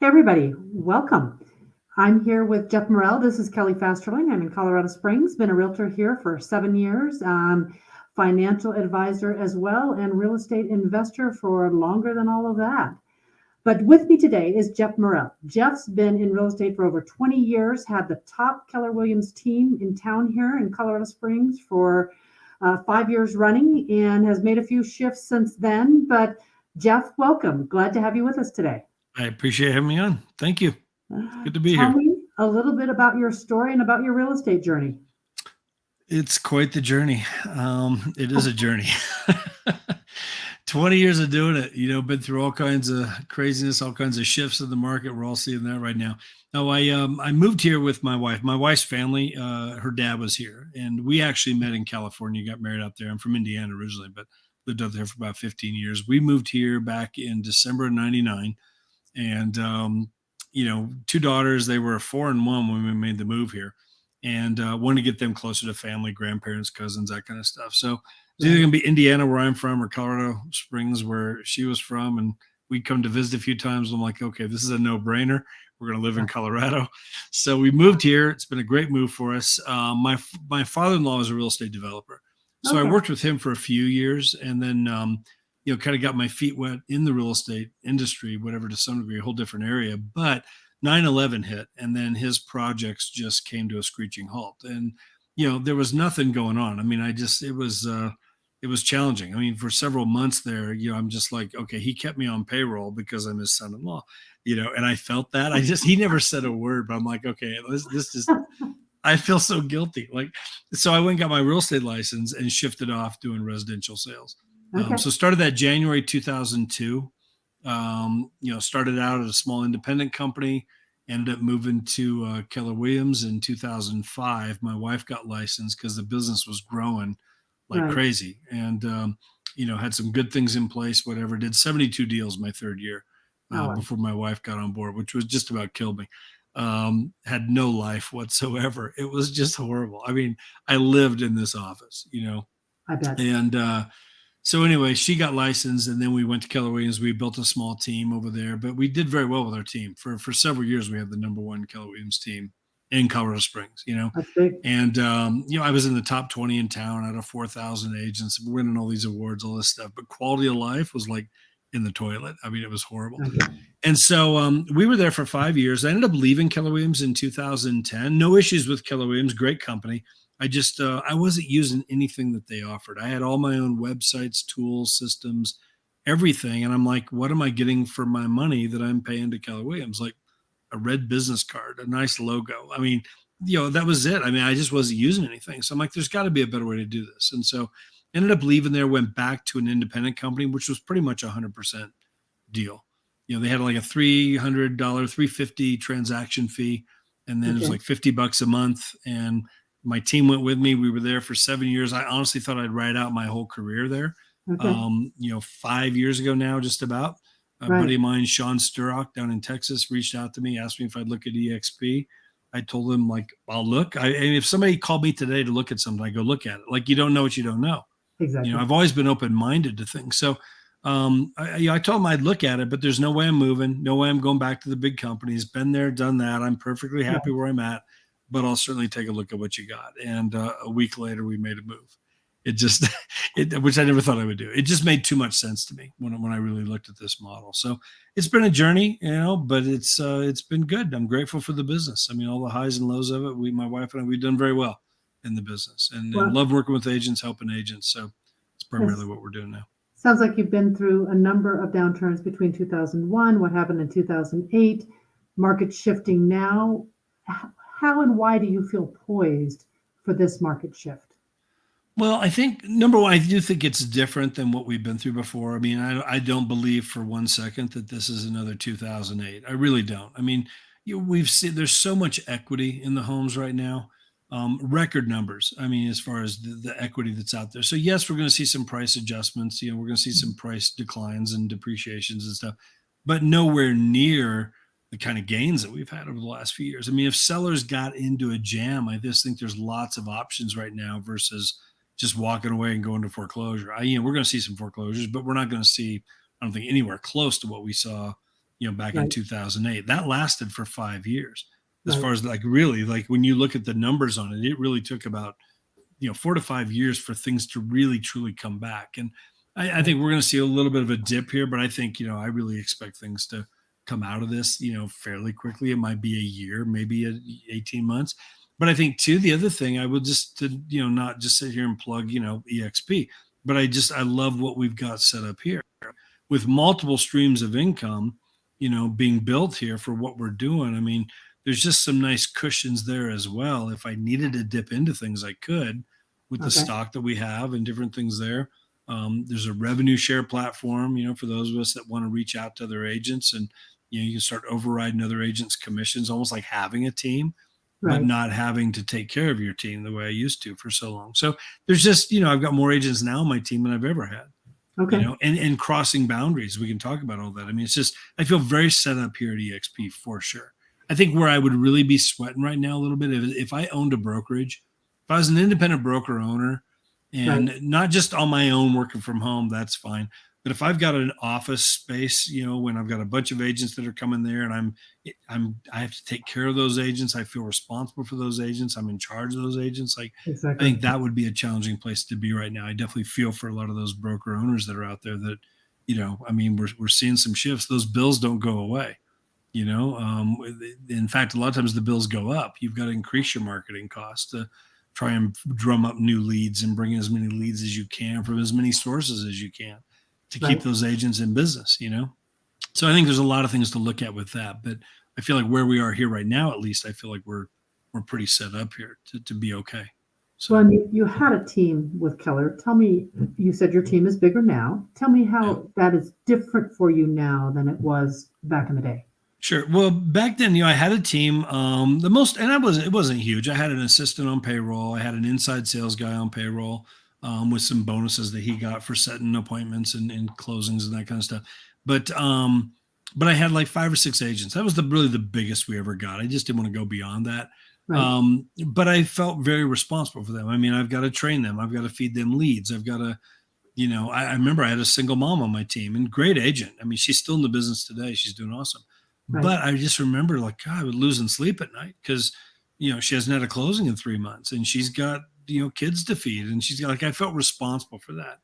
Hey, everybody, welcome. I'm here with Jeff Morrell. This is Kelly Fasterling. I'm in Colorado Springs, been a realtor here for 7 years, financial advisor as well, and real estate investor for longer than all of that. But with me today is Jeff Morrell. Jeff's been in real estate for over 20 years, had the top Keller Williams team in town here in Colorado Springs for 5 years running, and has made a few shifts since then. But Jeff, welcome. Glad to have you with us today. I appreciate having me on. Thank you. Good to be Tell here. me a little bit about your story and about your real estate journey. It's quite the journey. It is a journey. 20 years of doing it, been through all kinds of craziness, all kinds of shifts in the market. We're all seeing that right now. Now, I moved here with my wife. My wife's family, her dad was here, and we actually met in California, got married out there. I'm from Indiana originally, but lived out there for about 15 years. We moved here back in December of 99. And, two daughters, they were 4 and 1 when we made the move here, and wanted to get them closer to family, grandparents, cousins, that kind of stuff. So it's either going to be Indiana, where I'm from, or Colorado Springs, where she was from. And we'd come to visit a few times. I'm like, okay, this is a no-brainer. We're going to live in Colorado. So we moved here. It's been a great move for us. My father-in-law is a real estate developer. So I worked with him for a few years, and then, kind of got my feet wet in the real estate industry, whatever, to some degree, a whole different area. But 9/11 hit, and then his projects just came to a screeching halt. And, there was nothing going on. I mean, it was challenging. I mean, for several months there, I'm just like, okay, he kept me on payroll because I'm his son-in-law, and I felt that. He never said a word, but I'm like, okay, this just, I feel so guilty. So I went and got my real estate license and shifted off doing residential sales. Okay. So started that January 2002. Started out at a small independent company, ended up moving to Keller Williams in 2005. My wife got licensed because the business was growing like crazy, and had some good things in place. Whatever, did 72 deals my third year before my wife got on board, which was just about killed me. Had no life whatsoever. It was just horrible. I mean, I lived in this office, I bet. and so anyway, she got licensed, and then we went to Keller Williams. We built a small team over there, but we did very well with our team. For several years, we had the number one Keller Williams team in Colorado Springs, That's big. And, I was in the top 20 in town out of 4,000 agents, winning all these awards, all this stuff. But quality of life was like in the toilet. I mean, it was horrible. Okay. And so we were there for 5 years. I ended up leaving Keller Williams in 2010. No issues with Keller Williams, great company. I just, I wasn't using anything that they offered. I had all my own websites, tools, systems, everything. And I'm like, what am I getting for my money that I'm paying to Keller Williams? Like a red business card, a nice logo. I mean, that was it. I mean, I just wasn't using anything. So I'm like, there's got to be a better way to do this. And so ended up leaving there, went back to an independent company, which was pretty much 100% deal. They had like a $300, $350 transaction fee. And then it was like $50 a month. And my team went with me. We were there for 7 years. I honestly thought I'd ride out my whole career there. 5 years ago now, just about. A buddy of mine, Sean Sturrock down in Texas, reached out to me, asked me if I'd look at eXp. I told him, like, I'll look. And if somebody called me today to look at something, I go look at it. Like, you don't know what you don't know. Exactly. I've always been open-minded to things. So I told him I'd look at it, but there's no way I'm moving. No way I'm going back to the big companies. Been there, done that. I'm perfectly happy where I'm at. But I'll certainly take a look at what you got. And a week later, we made a move. It just, which I never thought I would do. It just made too much sense to me when I really looked at this model. So it's been a journey, but it's been good. I'm grateful for the business. I mean, all the highs and lows of it. My wife and I, we've done very well in the business, and love working with agents, helping agents. So it's primarily what we're doing now. Sounds like you've been through a number of downturns between 2001, what happened in 2008, market shifting now. How and why do you feel poised for this market shift? Well, I think, number one, I do think it's different than what we've been through before. I mean, I don't believe for 1 second that this is another 2008. I really don't. I mean, we've seen there's so much equity in the homes right now, record numbers. I mean, as far as the equity that's out there. So yes, we're going to see some price adjustments. We're going to see some price declines and depreciations and stuff, but nowhere near the kind of gains that we've had over the last few years. I mean, if sellers got into a jam, I just think there's lots of options right now versus just walking away and going to foreclosure. We're going to see some foreclosures, but we're not going to see, I don't think, anywhere close to what we saw, back in Right. 2008. That lasted for 5 years. As Right. far as like really, like when you look at the numbers on it, it really took about 4 to 5 years for things to really truly come back. And I think we're going to see a little bit of a dip here, but I think I really expect things to come out of this fairly quickly. It might be a year, maybe 18 months. But I think too, the other thing I would just to not just sit here and plug eXp, but I love what we've got set up here with multiple streams of income being built here for what we're doing. I mean, there's just some nice cushions there as well. If I needed to dip into things, I could with the Okay. stock that we have and different things there. There's a revenue share platform, for those of us that want to reach out to other agents, and you can start overriding other agents' commissions, almost like having a team, but Right. not having to take care of your team the way I used to for so long. So there's just, I've got more agents now on my team than I've ever had. Okay. And crossing boundaries. We can talk about all that. I mean, it's just, I feel very set up here at eXp for sure. I think where I would really be sweating right now a little bit, if I owned a brokerage, if I was an independent broker owner and Right. not just on my own working from home, that's fine. But if I've got an office space, when I've got a bunch of agents that are coming there and I have to take care of those agents, I feel responsible for those agents, I'm in charge of those agents. Like, I Exactly. think that would be a challenging place to be right now. I definitely feel for a lot of those broker owners that are out there that, I mean, we're seeing some shifts. Those bills don't go away. In fact, a lot of times the bills go up. You've got to increase your marketing costs to try and drum up new leads and bring in as many leads as you can from as many sources as you can to keep Right. those agents in business, So I think there's a lot of things to look at with that, but I feel like where we are here right now, at least I feel like we're pretty set up here to be okay. So. Well, and you had a team with Keller. Tell me, you said your team is bigger now. Tell me Yeah. how that is different for you now than it was back in the day. Sure. Well, back then, I had a team. It wasn't huge. I had an assistant on payroll. I had an inside sales guy on payroll, with some bonuses that he got for setting appointments and closings and that kind of stuff. But I had like 5 or 6 agents. That was really the biggest we ever got. I just didn't want to go beyond that. Right. But I felt very responsible for them. I mean, I've got to train them. I've got to feed them leads. I've got to, I remember I had a single mom on my team and great agent. I mean, she's still in the business today. She's doing awesome. Right. But I just remember like, God, I was losing sleep at night because, she hasn't had a closing in 3 months and she's got, kids to feed. And she's got like, I felt responsible for that,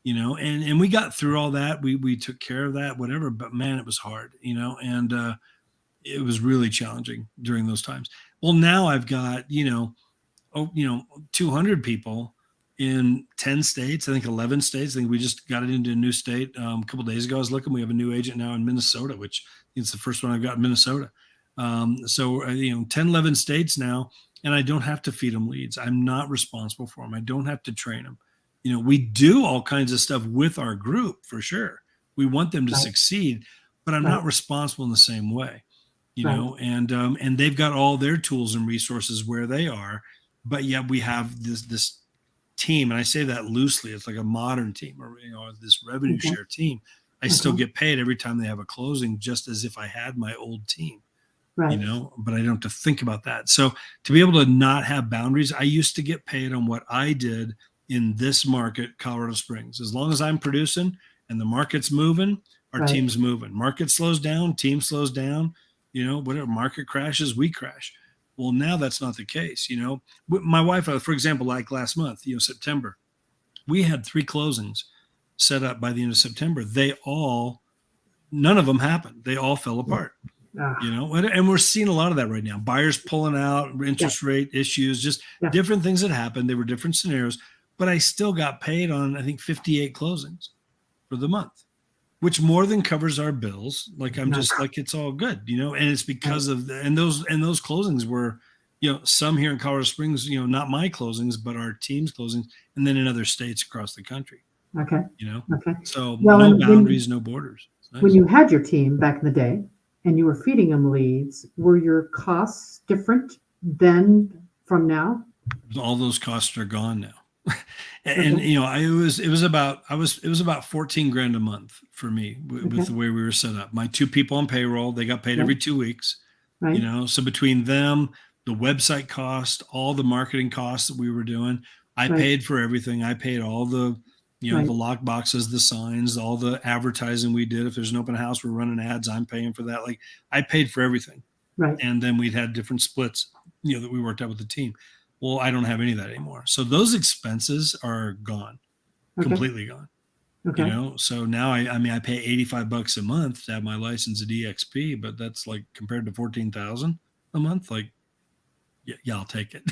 and we got through all that. We took care of that, whatever, but man, it was hard, and it was really challenging during those times. Well, now I've got, 200 people in 10 states, I think 11 states. I think we just got it into a new state a couple of days ago. I was looking, we have a new agent now in Minnesota, which it's the first one I've got in Minnesota. So 10, 11 states now, and I don't have to feed them leads. I'm not responsible for them. I don't have to train them. We do all kinds of stuff with our group for sure. We want them to Right. succeed, but I'm Right. not responsible in the same way, Right. and they've got all their tools and resources where they are, but yet we have this team, and I say that loosely. It's like a modern team, or this revenue Okay. share team. I still Okay. get paid every time they have a closing, just as if I had my old team, Right. but I don't have to think about that. So to be able to not have boundaries, I used to get paid on what I did in this market, Colorado Springs. As long as I'm producing and the market's moving, our Right. team's moving. Market slows down, team slows down, whatever market crashes, we crash. Well, now that's not the case. My wife, for example, like last month, September, we had 3 closings set up by the end of September. None of them happened. They all fell apart, Ah, and we're seeing a lot of that right now. Buyers pulling out, interest rate issues, just Yeah. different things that happened. They were different scenarios, but I still got paid on, I think, 58 closings for the month, which more than covers our bills. Like I'm Nice. just like, it's all good, and it's because of those closings were, some here in Colorado Springs, not my closings, but our team's closings, and then in other states across the country, Okay. Okay. so Well, no and boundaries, no borders. It's nice. when you had your team back in the day and you were feeding them leads, were your costs different then from now? All those costs are gone now. And Okay. it was about 14 grand a month for me with Okay. the way we were set up. My 2 people on payroll, they got paid Yeah. every 2 weeks. Right. So between them, the website cost, all the marketing costs that we were doing, I Right. paid for everything. I paid all the You know, the lock boxes, the signs, all the advertising we did. If there's an open house, we're running ads. I'm paying for that. Like I paid for everything. Right. And then we'd had different splits, you know, that we worked out with the team. Well, I don't have any of that anymore. So those expenses are gone, completely gone. Okay. You know, so now I mean, I pay $85 a month to have my license at eXp, but that's like compared to 14,000 a month. Like, yeah, I'll take it.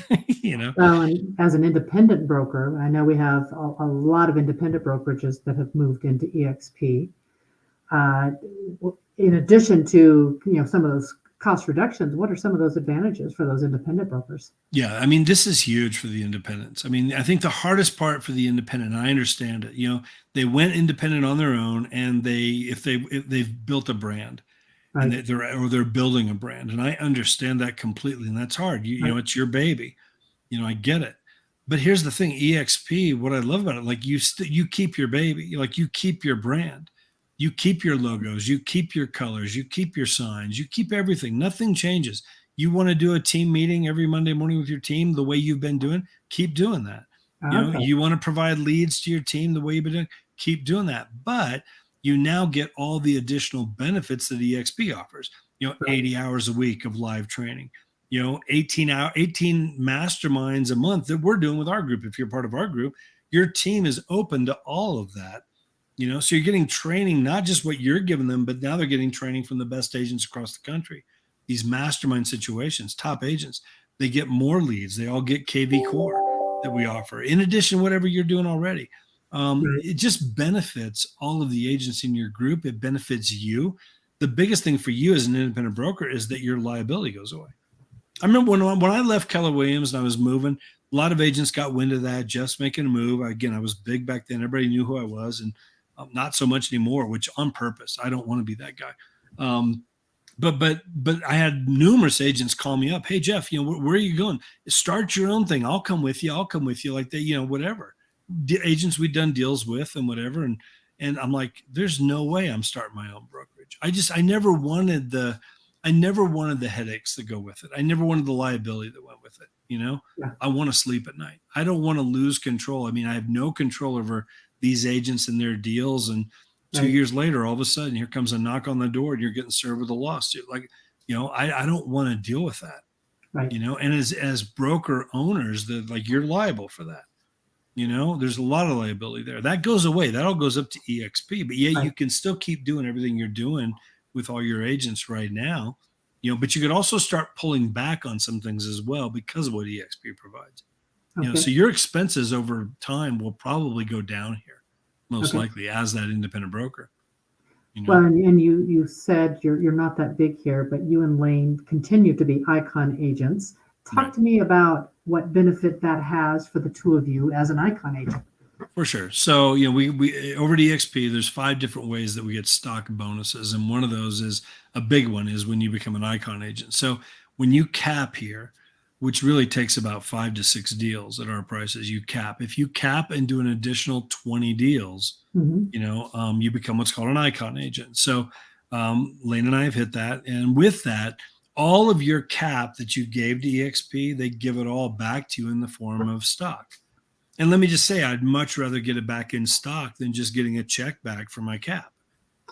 You know. Well, and as an independent broker, I know we have a lot of independent brokerages that have moved into eXp. In addition to some of those cost reductions, what are some of those advantages for those independent brokers? Yeah, I mean, this is huge for the independents. I mean, I think the hardest part for the independent, and I understand it, you know, they went independent on their own, and if they've built a brand, Right. and they're building a brand, and I understand that completely, and that's hard. You know, it's your baby. You know, I get it. But here's the thing, eXp, what I love about it, like you keep your baby, like you keep your brand. You keep your logos, you keep your colors, you keep your signs, you keep everything. Nothing changes. You want to do a team meeting every Monday morning with your team the way you've been doing, keep doing that. You know, you want to provide leads to your team the way you've been doing, keep doing that. But you now get all the additional benefits that eXp offers. You know, 80 hours a week of live training. You know, 18 masterminds a month that we're doing with our group. If you're part of our group, your team is open to all of that. You know, so you're getting training, not just what you're giving them, but now they're getting training from the best agents across the country. These mastermind situations, top agents, they get more leads. They all get KV Core that we offer. In addition, whatever you're doing already, it just benefits all of the agents in your group. It benefits you. The biggest thing for you as an independent broker is that your liability goes away. I remember when I left Keller Williams and I was moving, a lot of agents got wind of that. Jeff's making a move. Again, I was big back then. Everybody knew who I was, and not so much anymore, which on purpose. I don't want to be that guy. But I had numerous agents call me up. Hey, Jeff, you know, where are you going? Start your own thing. I'll come with you. Like that, you know, whatever. Agents we'd done deals with and whatever. And I'm like, there's no way I'm starting my own brokerage. I never wanted the headaches that go with it. I never wanted the liability that went with it. You know, I want to sleep at night. I don't want to lose control. I mean, I have no control over these agents and their deals. And 2 years later, all of a sudden, here comes a knock on the door and you're getting served with a lawsuit. Like, you know, I don't want to deal with that. You know, and as broker owners, that like you're liable for that. You know, there's a lot of liability there. That goes away. That all goes up to eXp. But yeah, you can still keep doing everything you're doing with all your agents right now. You know, but you could also start pulling back on some things as well because of what eXp provides. You know, so your expenses over time will probably go down here, most likely, as that independent broker. You know? Well, and you said you're not that big here, but you and Lane continue to be icon agents. Talk to me about what benefit that has for the two of you as an icon agent. For sure. So, you know, we over at eXp, there's 5 different ways that we get stock bonuses. And one of those is a big one is when you become an icon agent. So when you cap here, which really takes about 5 to 6 deals at our prices, you cap. If you cap and do an additional 20 deals, you know, you become what's called an icon agent. So Lane and I have hit that. And with that, all of your cap that you gave to eXp, they give it all back to you in the form of stock. And let me just say, I'd much rather get it back in stock than just getting a check back for my cap.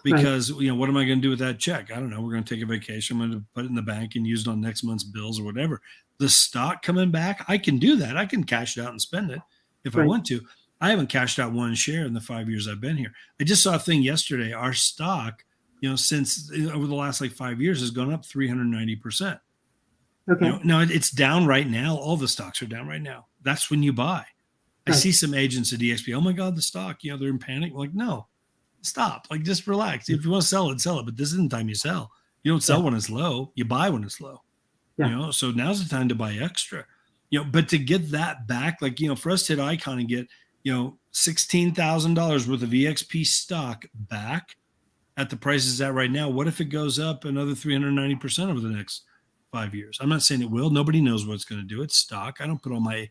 Because, you know, what am I going to do with that check? I don't know. We're going to take a vacation. I'm going to put it in the bank and use it on next month's bills or whatever. The stock coming back, I can do that. I can cash it out and spend it if I want to. I haven't cashed out one share in the 5 years I've been here. I just saw a thing yesterday. Our stock, you know, since over the last like 5 years has gone up 390%. You know, now it's down right now. All the stocks are down right now. That's when you buy. I see some agents at eXp. Oh my God, the stock, you know, they're in panic. Like, no, stop. Like, just relax. If you want to sell it, sell it. But this isn't the time you sell. You don't sell when it's low. You buy when it's low. You know, so now's the time to buy extra. You know, but to get that back, like, you know, for us to hit icon and get, you know, $16,000 worth of eXp stock back at the prices at right now, what if it goes up another 390% over the next 5 years? I'm not saying it will. Nobody knows what it's going to do. It's stock. I don't put all my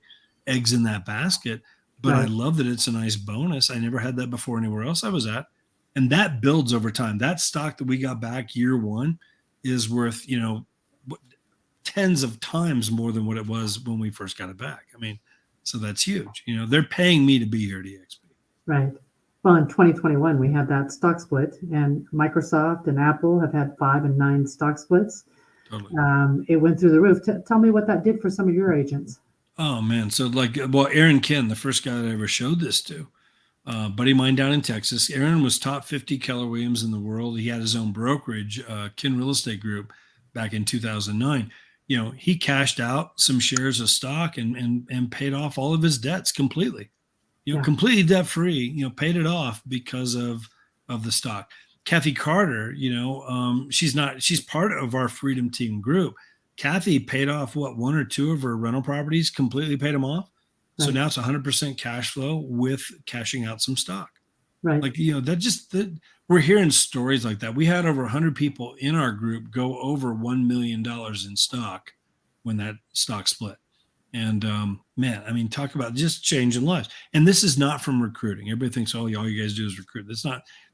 eggs in that basket, but I love that it's a nice bonus. I never had that before anywhere else I was at. And that builds over time. That stock that we got back year one is worth, you know, tens of times more than what it was when we first got it back. I mean, so that's huge. You know, they're paying me to be here at eXp. Right. Well, in 2021, we had that stock split, and Microsoft and Apple have had 5 and 9 stock splits. Totally. It went through the roof. Tell me what that did for some of your agents. Oh man. So well, Aaron Ken, the first guy that I ever showed this to, buddy of mine down in Texas. Aaron was top 50 Keller Williams in the world. He had his own brokerage, Ken Real Estate Group, back in 2009. He cashed out some shares of stock and paid off all of his debts completely. Yeah. Completely debt free. Paid it off because of the stock. Kathy Carter, she's part of our Freedom Team group. Kathy paid off one or two of her rental properties, completely paid them off. So Right. now it's 100% cash flow with cashing out some stock. Right. We're hearing stories like that. We had over 100 people in our group go over $1 million in stock when that stock split. And man, I mean, talk about just changing lives. And this is not from recruiting. Everybody thinks, all you guys do is recruit.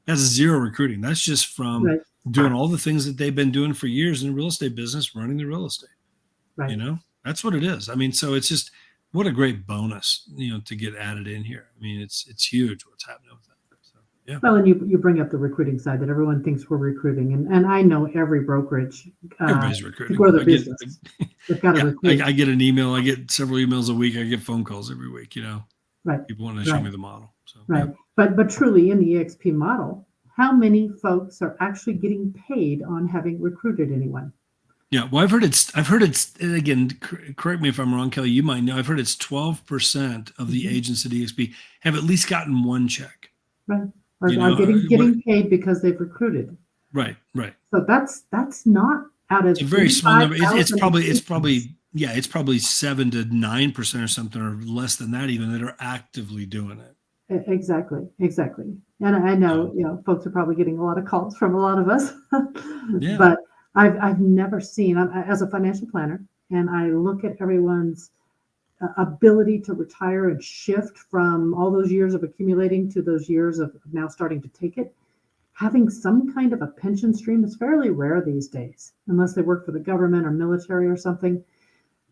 That's zero recruiting. That's just from Right. doing all the things that they've been doing for years in the real estate business, running the real estate. Right. That's what it is. I mean, so it's just, what a great bonus, to get added in here. I mean, it's huge what's happening with that. So, yeah. Well, and you bring up the recruiting side that everyone thinks we're recruiting, and I know every brokerage Everybody's to recruiting. grow their business, they've got to recruit. I get an email. I get several emails a week. I get phone calls every week. Right. People want to show me the model. So, Right. yeah. But truly, in the eXp model, how many folks are actually getting paid on having recruited anyone? Yeah, well, I've heard it's, and again, correct me if I'm wrong, Kelly, you might know. I've heard it's 12% of the agents at eXp have at least gotten one check. Right. Or are getting paid because they've recruited. Right. So that's not out of it's a very small number. It's 85,000 probably 7 to 9% or something, or less than that even, that are actively doing it. Exactly. And I know, folks are probably getting a lot of calls from a lot of us, Yeah. but I've never seen, as a financial planner, and I look at everyone's ability to retire and shift from all those years of accumulating to those years of now starting to take it. Having some kind of a pension stream is fairly rare these days, unless they work for the government or military or something.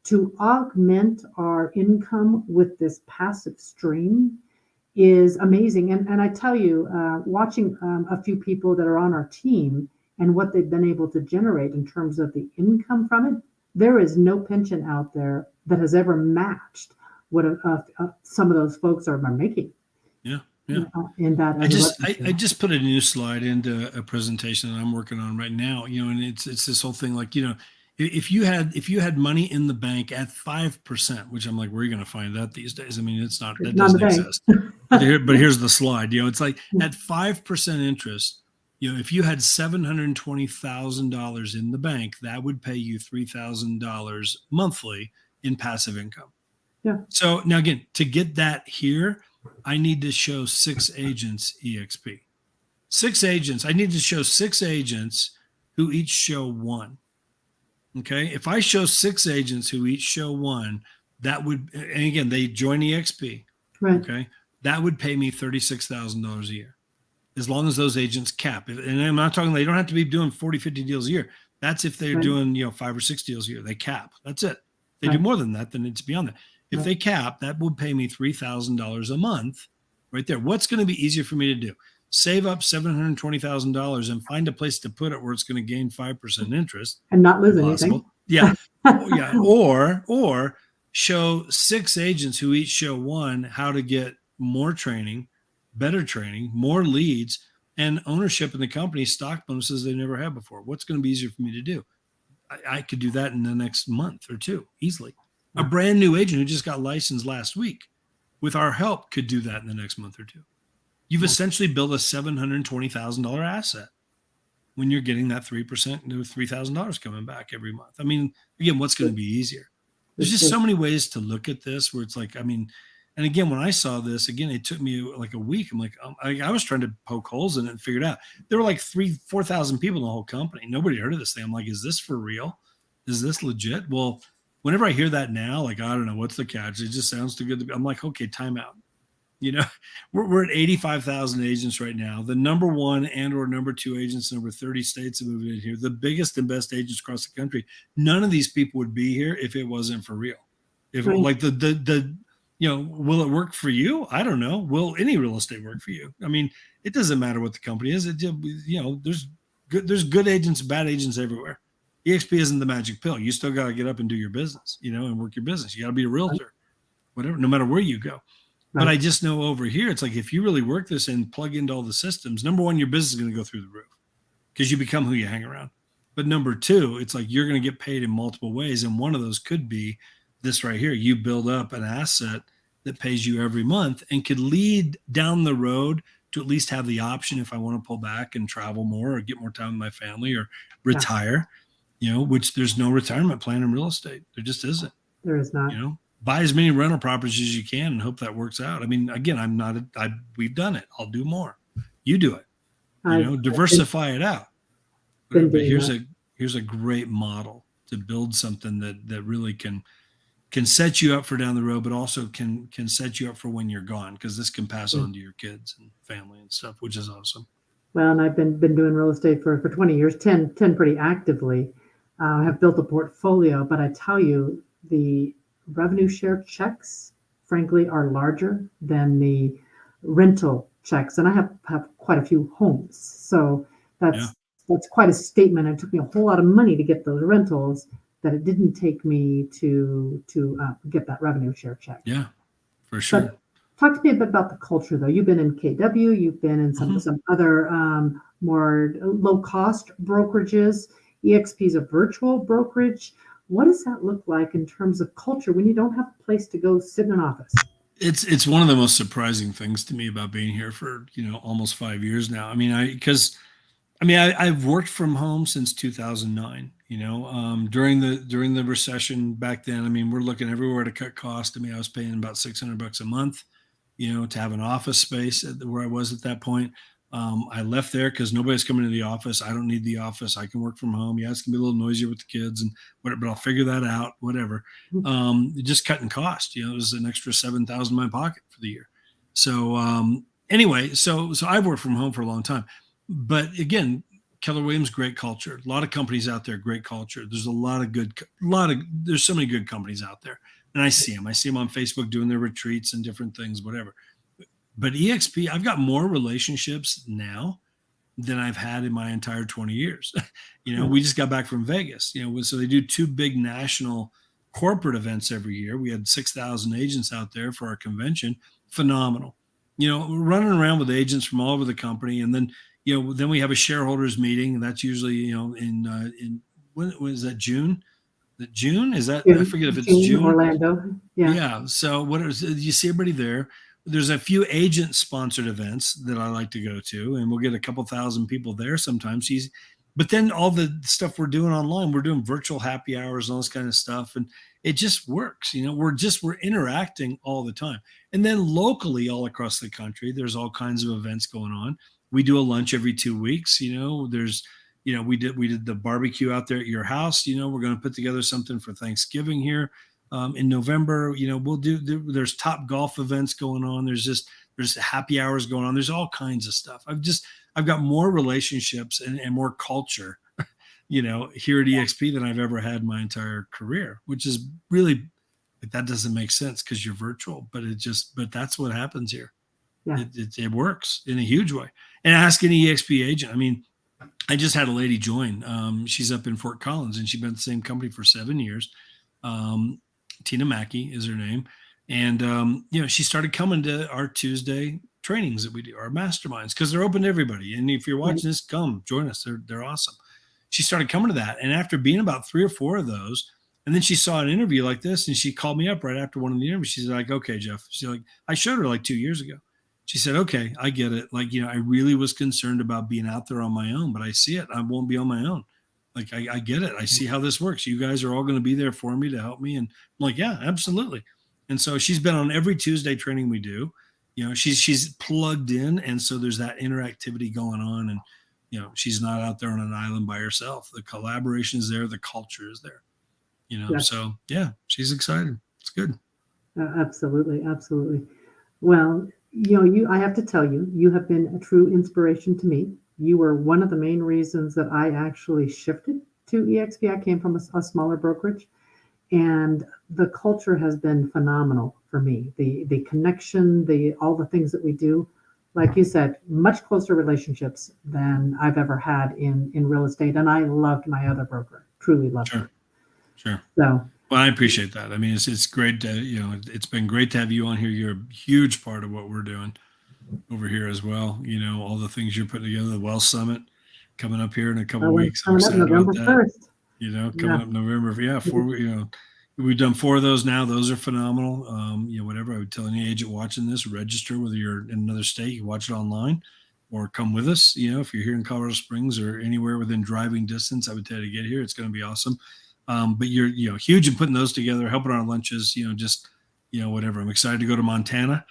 To augment our income with this passive stream is amazing. And I tell you, watching a few people that are on our team and what they've been able to generate in terms of the income from it, there is no pension out there that has ever matched what some of those folks are making. Yeah. In that, I just put a new slide into a presentation that I'm working on right now. And it's this whole thing, like, if you had money in the bank at 5%, which I'm like, where are you going to find that these days? I mean, that doesn't exist. But here's the slide. It's like at 5% interest. If you had $720,000 in the bank, that would pay you $3,000 monthly in passive income. Yeah. So now again, to get that here, I need to show 6 agents eXp. 6 agents. I need to show 6 agents who each show 1. Okay. If I show 6 agents who each show 1, that would, and again, they join eXp. Right. Okay. That would pay me $36,000 a year, as long as those agents cap. And I'm not talking, they don't have to be doing 40, 50 deals a year. That's if they're doing, 5 or 6 deals a year. They cap. That's it. If they do more than that, then it's beyond that. If they cap, that would pay me $3,000 a month right there. What's going to be easier for me to do? Save up $720,000 and find a place to put it where it's going to gain 5% interest and not lose anything. Yeah. Yeah. Or show 6 agents who each show 1 how to get more training, better training, more leads, and ownership in the company, stock bonuses they never had before. What's going to be easier for me to do? I could do that in the next month or 2 easily. A brand new agent who just got licensed last week, with our help, could do that in the next month or 2. You've essentially built a $720,000 asset when you're getting that 3% to $3,000 coming back every month. I mean, again, what's going to be easier? There's just so many ways to look at this where it's like, I mean, and again, when I saw this, again, it took me like a week. I'm like, I was trying to poke holes in it and figure it out. There were like 4,000 people in the whole company. Nobody heard of this thing. I'm like, is this for real? Is this legit? Well, whenever I hear that now, like, I don't know, what's the catch? It just sounds too good to be. I'm like, okay, time out. We're at 85,000 agents right now. The number 1 and or number 2 agents in over 30 states have moved in here. The biggest and best agents across the country. None of these people would be here if it wasn't for real. If like the will it work for you? I don't know. Will any real estate work for you? I mean, it doesn't matter what the company is. There's good agents, bad agents everywhere. eXp isn't the magic pill. You still got to get up and do your business, and work your business. You got to be a realtor, whatever, no matter where you go. But I just know over here, it's like, if you really work this and plug into all the systems, number one, your business is going to go through the roof because you become who you hang around. But number two, it's like you're going to get paid in multiple ways. And one of those could be this right here. You build up an asset that pays you every month and could lead down the road to at least have the option, if I want to pull back and travel more or get more time with my family or retire, which there's no retirement plan in real estate. There just isn't. There is not. Buy as many rental properties as you can and hope that works out. I mean, again, we've done it. I'll do more. You do it. Diversify it out. But here's a great model to build something that really can set you up for down the road, but also can set you up for when you're gone, because this can pass on to your kids and family and stuff, which is awesome. Well, and I've been doing real estate for 20 years, 10 pretty actively. I have built a portfolio, but I tell you, the revenue share checks, frankly, are larger than the rental checks. And I have quite a few homes. So that's quite a statement. It took me a whole lot of money to get those rentals, that it didn't take me to get that revenue share check. Yeah, for sure. But talk to me a bit about the culture, though. You've been in KW, you've been in some other more low-cost brokerages. eXp is a virtual brokerage. What does that look like in terms of culture when you don't have a place to go sit in an office? It's one of the most surprising things to me about being here for almost 5 years now. I mean, I've worked from home since 2009. During the recession back then, I mean, we're looking everywhere to cut costs. I mean, I was paying about $600 a month, to have an office space where I was at that point. I left there because nobody's coming to the office. I don't need the office. I can work from home. Yeah, it's gonna be a little noisier with the kids and whatever, but I'll figure that out. Whatever. Just cutting cost. It was an extra $7,000 in my pocket for the year. So anyway, so I've worked from home for a long time. But again, Keller Williams, great culture. A lot of companies out there, great culture. There's there's so many good companies out there, and I see them on Facebook doing their retreats and different things, whatever. But eXp, I've got more relationships now than I've had in my entire 20 years. We just got back from Vegas, so they do 2 big national corporate events every year. We had 6,000 agents out there for our convention. Phenomenal. Running around with agents from all over the company. And then, then we have a shareholders meeting, and that's usually, in when is that, June? June? Is that, I forget if it's June. Orlando. Yeah. So you see everybody there. There's a few agent sponsored events that I like to go to, and we'll get a couple thousand people there sometimes. But then all the stuff we're doing online, we're doing virtual happy hours and all this kind of stuff. And it just works. We're interacting all the time. And then locally all across the country, there's all kinds of events going on. We do a lunch every 2 weeks. There's, we did the barbecue out there at your house. We're going to put together something for Thanksgiving here. In November, there's top golf events going on. There's happy hours going on. There's all kinds of stuff. I've got more relationships and more culture, here at eXp than I've ever had my entire career, which is really, that doesn't make sense because you're virtual, but that's what happens here. Yeah. It works in a huge way. And ask any eXp agent. I mean, I just had a lady join. She's up in Fort Collins, and she's been at the same company for 7 years. Tina Mackey is her name. And, she started coming to our Tuesday trainings that we do, our masterminds, because they're open to everybody. And if you're watching this, come join us. They're awesome. She started coming to that. And after being about 3 or 4 of those, and then she saw an interview like this, and she called me up right after one of the interviews. She's like, okay, Jeff. She's like, I showed her like 2 years ago. She said, okay, I get it. Like, I really was concerned about being out there on my own, but I see it. I won't be on my own. Like, I get it. I see how this works. You guys are all going to be there for me to help me. And I'm like, yeah, absolutely. And so she's been on every Tuesday training we do. She's plugged in. And so there's that interactivity going on. And, she's not out there on an island by herself. The collaboration is there. The culture is there, Yes. So yeah, she's excited. It's good. Absolutely. Absolutely. Well, I have to tell you, you have been a true inspiration to me. You were one of the main reasons that I actually shifted to eXp. I came from a smaller brokerage, and the culture has been phenomenal for me. The connection, all the things that we do, like you said, much closer relationships than I've ever had in real estate. And I loved my other broker, truly loved Sure. it. Sure. So Well, I appreciate that. I mean, it's great to, it's been great to have you on here. You're a huge part of what we're doing over here as well. All the things you're putting together, the Wealth Summit coming up here in a couple of it's weeks. I'm coming up excited about November that. 1st. Coming Yeah. up November. Yeah. We've done 4 of those now. Those are phenomenal. Whatever I would tell any agent watching this, register, whether you're in another state, you watch it online or come with us. If you're here in Colorado Springs or anywhere within driving distance, I would tell you to get here. It's going to be awesome. But you're, huge in putting those together, helping our lunches, whatever. I'm excited to go to Montana.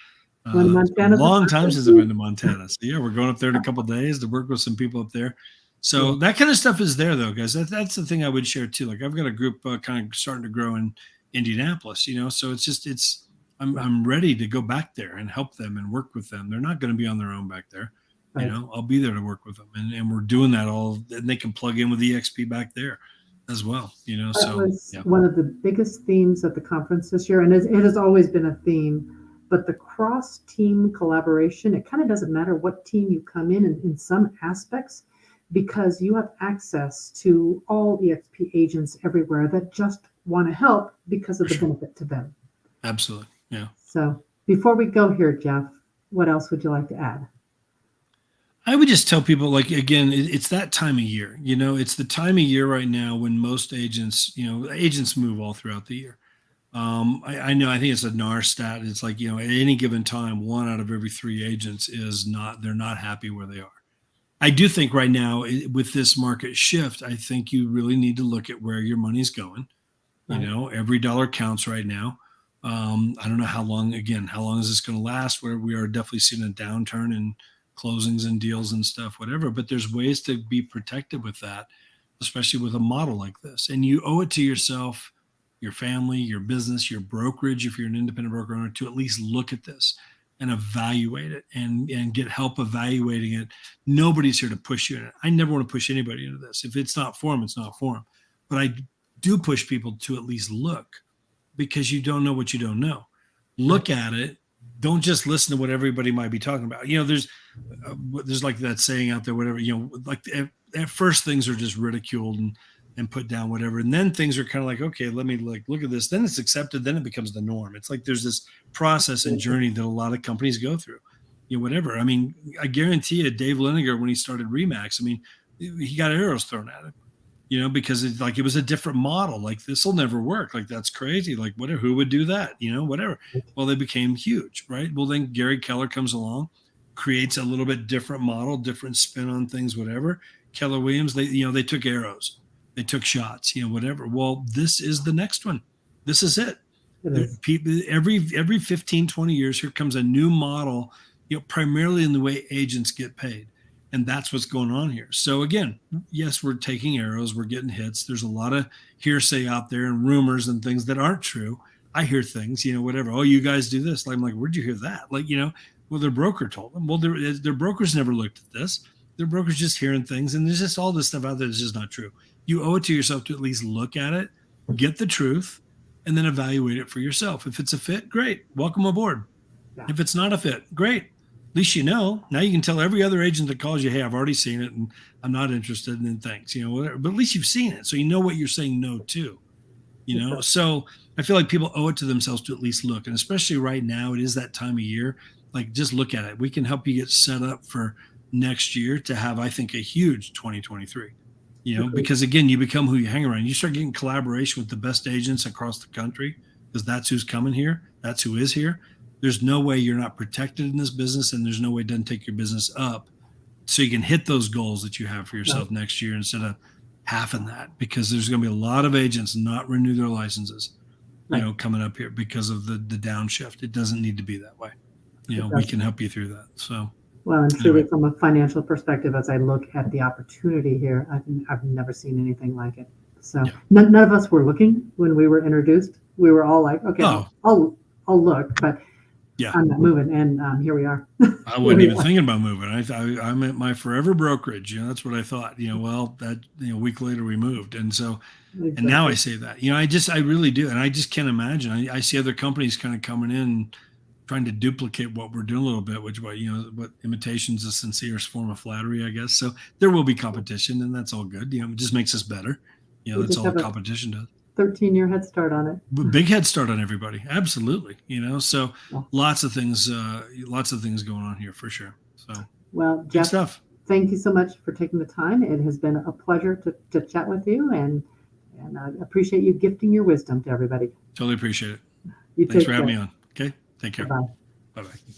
It's been a long time since I've been to Montana. So yeah, we're going up there in a couple of days to work with some people up there. So that kind of stuff is there though, guys. That's the thing I would share too. Like I've got a group kind of starting to grow in Indianapolis, so I'm ready to go back there and help them and work with them. They're not going to be on their own back there. Right. I'll be there to work with them and we're doing that all, and they can plug in with eXp back there as well, That was one of the biggest themes at the conference this year. And it has always been a theme, but the cross team collaboration, it kind of doesn't matter what team you come in some aspects, because you have access to all eXp agents everywhere that just want to help because of the benefit to them. Absolutely. Yeah. So before we go here, Jeff, what else would you like to add? I would just tell people, like, again, it's that time of year, it's the time of year right now when most agents, agents move all throughout the year. I know, I think it's a NAR stat. It's like, at any given time, 1 out of every 3 agents they're not happy where they are. I do think right now with this market shift, I think you really need to look at where your money's going. Right. Every dollar counts right now. I don't know how long is this going to last, where we are definitely seeing a downturn in closings and deals and stuff, whatever, but there's ways to be protected with that, especially with a model like this. And you owe it to yourself, your family, your business, your brokerage, if you're an independent broker owner, to at least look at this and evaluate it and get help evaluating it. Nobody's here to push you in it. I never want to push anybody into this. If it's not for them, it's not for them. But I do push people to at least look, because you don't know what you don't know. Look at it. Don't just listen to what everybody might be talking about. There's like that saying out there, whatever, like at first things are just ridiculed and put down, whatever. And then things are kind of like, okay, let me look at this. Then it's accepted. Then it becomes the norm. It's like there's this process and journey that a lot of companies go through, whatever. I mean, I guarantee you, Dave Liniger, when he started Remax, I mean, he got arrows thrown at him, because it was a different model. Like, this will never work. Like, that's crazy. Like, whatever, who would do that? Whatever. Well, they became huge, right? Well, then Gary Keller comes along, creates a little bit different model, different spin on things, whatever. Keller Williams, they took arrows. They took shots, whatever. Well, this is the next one. This is it. People, every 15, 20 years, here comes a new model, primarily in the way agents get paid. And that's what's going on here. So again, yes, we're taking arrows, we're getting hits. There's a lot of hearsay out there and rumors and things that aren't true. I hear things, whatever. Oh, you guys do this. I'm like, where'd you hear that? Like, well, their broker told them. Well, their brokers never looked at this. Their broker's just hearing things. And there's just all this stuff out there that's just not true. You owe it to yourself to at least look at it, get the truth, and then evaluate it for yourself. If it's a fit, great. Welcome aboard. Yeah. If it's not a fit, great. At least now you can tell every other agent that calls you, hey, I've already seen it and I'm not interested, and then thanks, whatever. But at least you've seen it. So you know what you're saying no to, So I feel like people owe it to themselves to at least look. And especially right now, it is that time of year. Like, just look at it. We can help you get set up for next year to have, I think, a huge 2023. Because again, you become who you hang around. You start getting collaboration with the best agents across the country, because that's who's coming here. That's who is here. There's no way you're not protected in this business, and there's no way it doesn't take your business up so you can hit those goals that you have for yourself next year instead of half in that, because there's going to be a lot of agents not renew their licenses, coming up here because of the downshift. It doesn't need to be that way. We can help you through that. So. Well, and truly, from a financial perspective, as I look at the opportunity here, I've never seen anything like it. So none of us were looking when we were introduced. We were all like, okay, I'll look. But Yeah. I'm not moving, and here we are. I wasn't even thinking about moving. I'm at my forever brokerage. That's what I thought. Well, that a week later we moved, and so Exactly. and now I say that. I really do, and I just can't imagine. I see other companies kind of coming in, trying to duplicate what we're doing a little bit, which what imitation's the sincerest form of flattery, I guess. So there will be competition, and that's all good. It just makes us better. That's all competition does. 13-year head start on it. Big head start on everybody. Absolutely. So lots of things going on here for sure. So, well, Jeff, good stuff. Thank you so much for taking the time. It has been a pleasure to chat with you, and I appreciate you gifting your wisdom to everybody. Totally appreciate it. You Thanks for having me on. Okay. Take care. Bye-bye. Bye-bye.